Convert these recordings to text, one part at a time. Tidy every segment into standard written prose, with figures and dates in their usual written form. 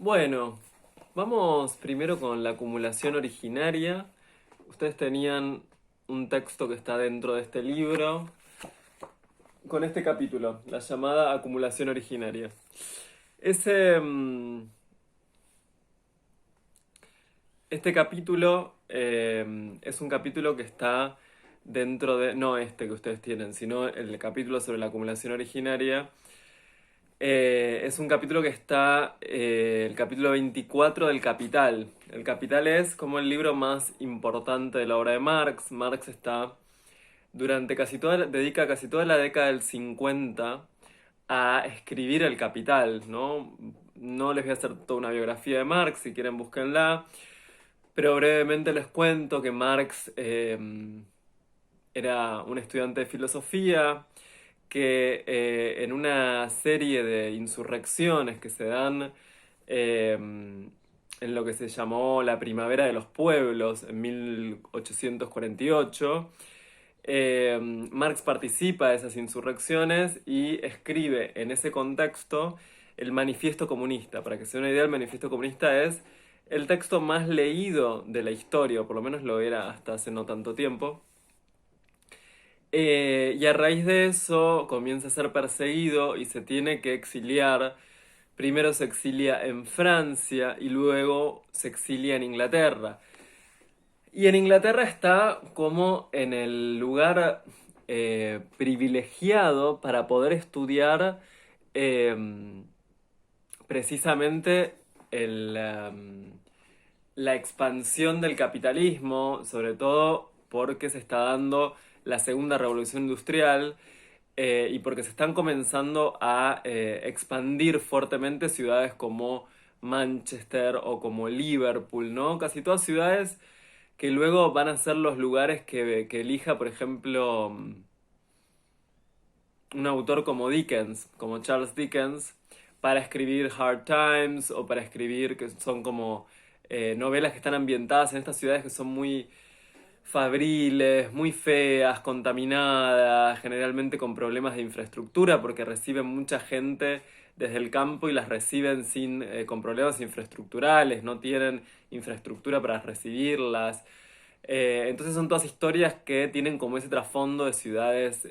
Bueno, vamos primero con la acumulación originaria. Ustedes tenían un texto que está dentro de este libro con este capítulo, la llamada acumulación originaria. Ese, este capítulo es un capítulo que está dentro de, no este que ustedes tienen, sino el capítulo sobre la acumulación originaria. Es un capítulo que está, el capítulo 24 del Capital. El Capital es como el libro más importante de la obra de Marx. Marx está durante dedica casi toda la década del 50 a escribir el Capital, ¿no? No les voy a hacer toda una biografía de Marx, si quieren búsquenla, pero brevemente les cuento que Marx era un estudiante de filosofía que en una serie de insurrecciones que se dan en lo que se llamó la Primavera de los Pueblos en 1848, Marx participa de esas insurrecciones y escribe en ese contexto el Manifiesto Comunista. Para que se den una idea, el Manifiesto Comunista es el texto más leído de la historia, o por lo menos lo era hasta hace no tanto tiempo. Y a raíz de eso comienza a ser perseguido y se tiene que exiliar. Primero se exilia en Francia y luego se exilia en Inglaterra. Y en Inglaterra está como en el lugar privilegiado para poder estudiar eh, precisamente la expansión del capitalismo, sobre todo porque se está dando la segunda revolución industrial y porque se están comenzando a expandir fuertemente ciudades como Manchester o como Liverpool, ¿no? Casi todas ciudades que luego van a ser los lugares que elija, por ejemplo, un autor como Dickens, como Charles Dickens, para escribir Hard Times o para escribir que son como novelas que están ambientadas en estas ciudades que son muy fabriles, muy feas, contaminadas, generalmente con problemas de infraestructura porque reciben mucha gente desde el campo y las reciben con problemas infraestructurales, no tienen infraestructura para recibirlas. Entonces son todas historias que tienen como ese trasfondo de ciudades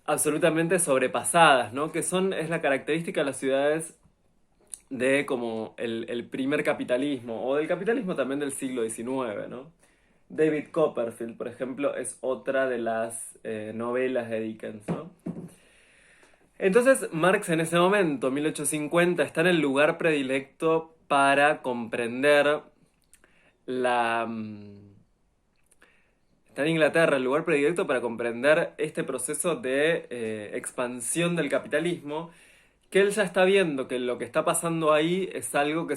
absolutamente sobrepasadas, ¿no? Es la característica de las ciudades de como el primer capitalismo, o del capitalismo también del siglo XIX, ¿no? David Copperfield, por ejemplo, es otra de las novelas de Dickens, ¿no? Entonces, Marx en ese momento, 1850, está en el lugar predilecto para comprender la... Está en Inglaterra, el lugar predilecto para comprender este proceso de expansión del capitalismo, que él ya está viendo que lo que está pasando ahí es algo que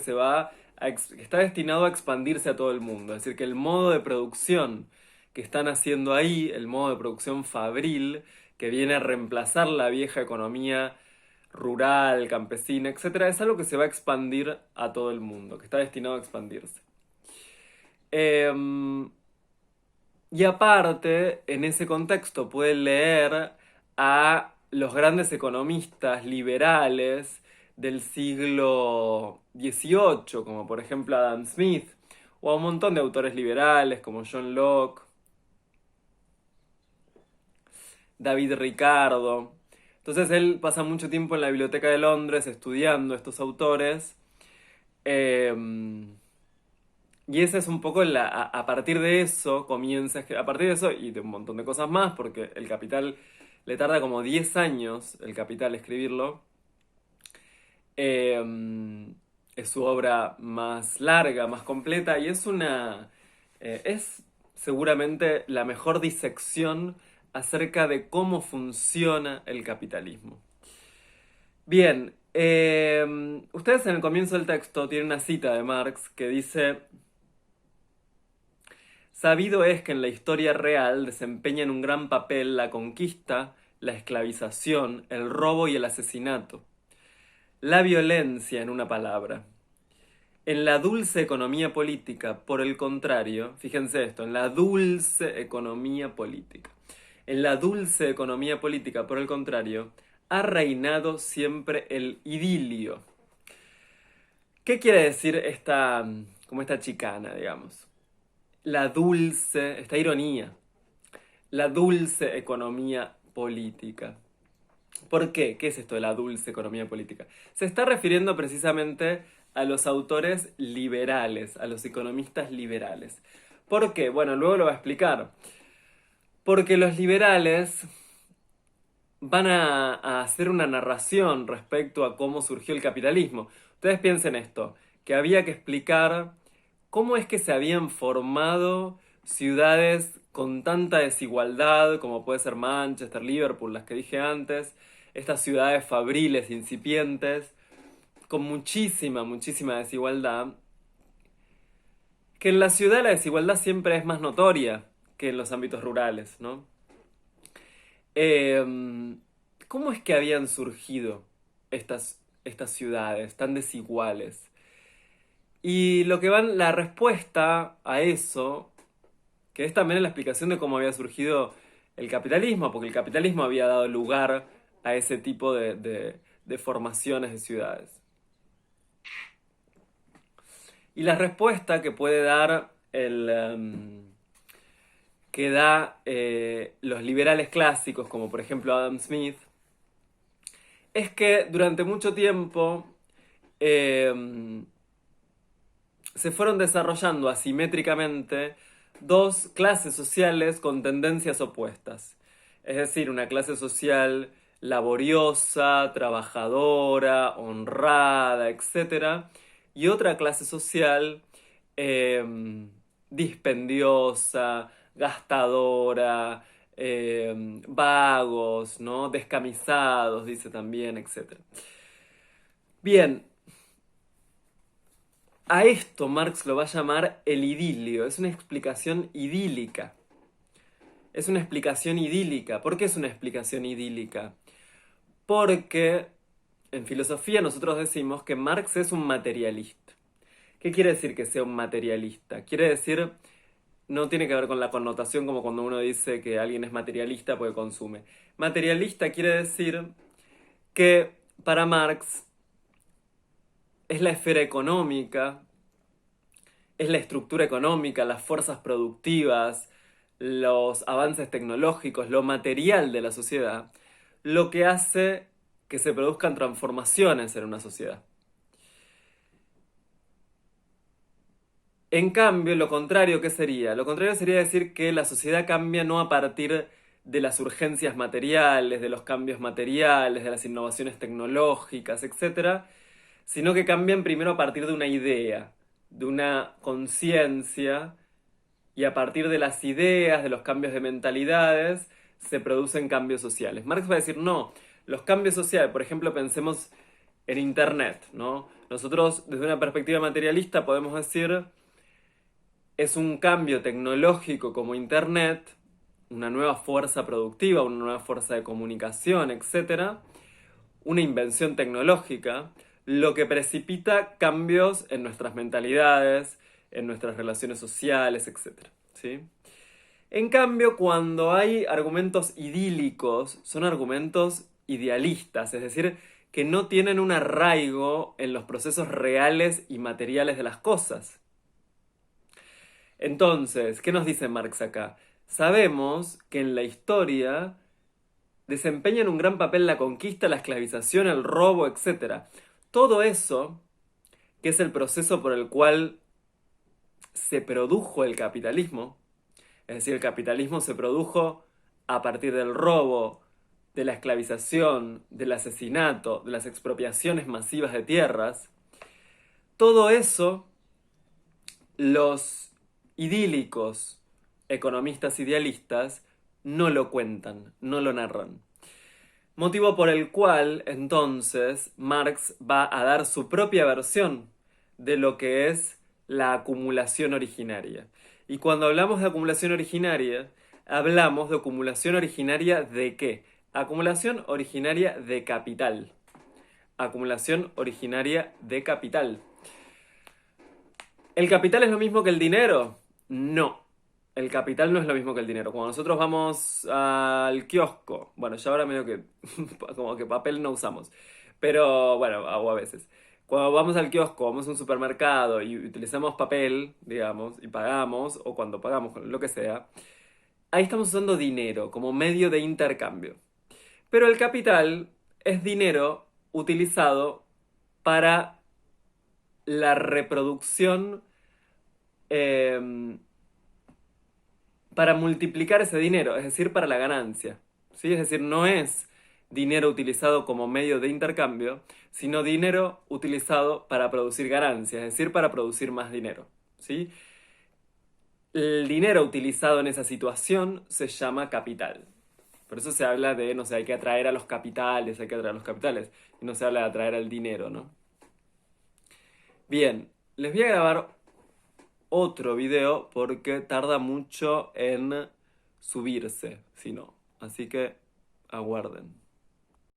que está destinado a expandirse a todo el mundo. Es decir, que el modo de producción que están haciendo ahí, el modo de producción fabril, que viene a reemplazar la vieja economía rural, campesina, etcétera, es algo que se va a expandir a todo el mundo, que está destinado a expandirse. Em, y aparte, en ese contexto pueden leer a los grandes economistas liberales del siglo XVIII, como por ejemplo Adam Smith, o a un montón de autores liberales como John Locke, David Ricardo. Entonces él pasa mucho tiempo en la Biblioteca de Londres estudiando estos autores. eh, Y esa es un poco a partir de eso comienza, a partir de eso y de un montón de cosas más, porque el Capital le tarda como 10 años, el Capital, escribirlo. Es su obra más larga, más completa, y es seguramente la mejor disección acerca de cómo funciona el capitalismo. Bien, ustedes en el comienzo del texto tienen una cita de Marx que dice: sabido es que en la historia real desempeñan un gran papel la conquista, la esclavización, el robo y el asesinato. La violencia, en una palabra. En la dulce economía política, por el contrario, fíjense esto, en la dulce economía política. En la dulce economía política, por el contrario, ha reinado siempre el idilio. ¿Qué quiere decir como esta chicana, digamos? Esta ironía, la dulce economía política. ¿Por qué? ¿Qué es esto de la dulce economía política? Se está refiriendo precisamente a los autores liberales, a los economistas liberales. ¿Por qué? Bueno, luego lo va a explicar. Porque los liberales van a hacer una narración respecto a cómo surgió el capitalismo. Ustedes piensen esto, que había que explicar cómo es que se habían formado ciudades con tanta desigualdad, como puede ser Manchester, Liverpool, las que dije antes, estas ciudades fabriles, incipientes, con muchísima, muchísima desigualdad, que en la ciudad la desigualdad siempre es más notoria que en los ámbitos rurales, ¿no? ¿Cómo es que habían surgido estas ciudades tan desiguales? Y la respuesta a eso, que es también la explicación de cómo había surgido el capitalismo, porque el capitalismo había dado lugar a ese tipo de formaciones de ciudades. Y la respuesta que puede dar que da los liberales clásicos, como por ejemplo Adam Smith, es que durante mucho tiempo eh, se fueron desarrollando asimétricamente dos clases sociales con tendencias opuestas. Es decir, una clase social laboriosa, trabajadora, honrada, etc. Y otra clase social dispendiosa, gastadora, vagos, ¿no? Descamisados, dice también, etc. Bien, a esto Marx lo va a llamar el idilio, es una explicación idílica. Es una explicación idílica. ¿Por qué es una explicación idílica? Porque en filosofía nosotros decimos que Marx es un materialista. ¿Qué quiere decir que sea un materialista? Quiere decir, no tiene que ver con la connotación como cuando uno dice que alguien es materialista porque consume. Materialista quiere decir que para Marx es la esfera económica, es la estructura económica, las fuerzas productivas, los avances tecnológicos, lo material de la sociedad, lo que hace que se produzcan transformaciones en una sociedad. En cambio, lo contrario, ¿qué sería? Lo contrario sería decir que la sociedad cambia no a partir de las urgencias materiales, de los cambios materiales, de las innovaciones tecnológicas, etc., sino que cambian primero a partir de una idea, de una conciencia, y a partir de las ideas, de los cambios de mentalidades, se producen cambios sociales. Marx va a decir, no, los cambios sociales, por ejemplo, pensemos en Internet, ¿no? Nosotros, desde una perspectiva materialista, podemos decir, es un cambio tecnológico como Internet, una nueva fuerza productiva, una nueva fuerza de comunicación, etc., una invención tecnológica, lo que precipita cambios en nuestras mentalidades, en nuestras relaciones sociales, etc. ¿Sí? En cambio, cuando hay argumentos idílicos, son argumentos idealistas, es decir, que no tienen un arraigo en los procesos reales y materiales de las cosas. Entonces, ¿qué nos dice Marx acá? Sabemos que en la historia desempeñan un gran papel la conquista, la esclavización, el robo, etc. Todo eso, que es el proceso por el cual se produjo el capitalismo, es decir, el capitalismo se produjo a partir del robo, de la esclavización, del asesinato, de las expropiaciones masivas de tierras, todo eso los idílicos economistas idealistas no lo cuentan, no lo narran. Motivo por el cual, entonces, Marx va a dar su propia versión de lo que es la acumulación originaria. Y cuando hablamos de acumulación originaria, hablamos de acumulación originaria ¿de qué? Acumulación originaria de capital. Acumulación originaria de capital. ¿El capital es lo mismo que el dinero? No. El capital no es lo mismo que el dinero. Cuando nosotros vamos al kiosco, bueno, ya ahora medio que como que papel no usamos, pero bueno, o a veces. Cuando vamos al kiosco, vamos a un supermercado y utilizamos papel, digamos, y pagamos, o cuando pagamos, lo que sea, ahí estamos usando dinero como medio de intercambio. Pero el capital es dinero utilizado para la reproducción, eh, para multiplicar ese dinero, es decir, para la ganancia. ¿Sí? Es decir, no es dinero utilizado como medio de intercambio, sino dinero utilizado para producir ganancias, es decir, para producir más dinero. ¿Sí? El dinero utilizado en esa situación se llama capital. Por eso se habla de, no sé, hay que atraer a los capitales, hay que atraer a los capitales. Y no se habla de atraer al dinero, ¿no? Bien, les voy a grabar otro video porque tarda mucho en subirse, si no. Así que aguarden.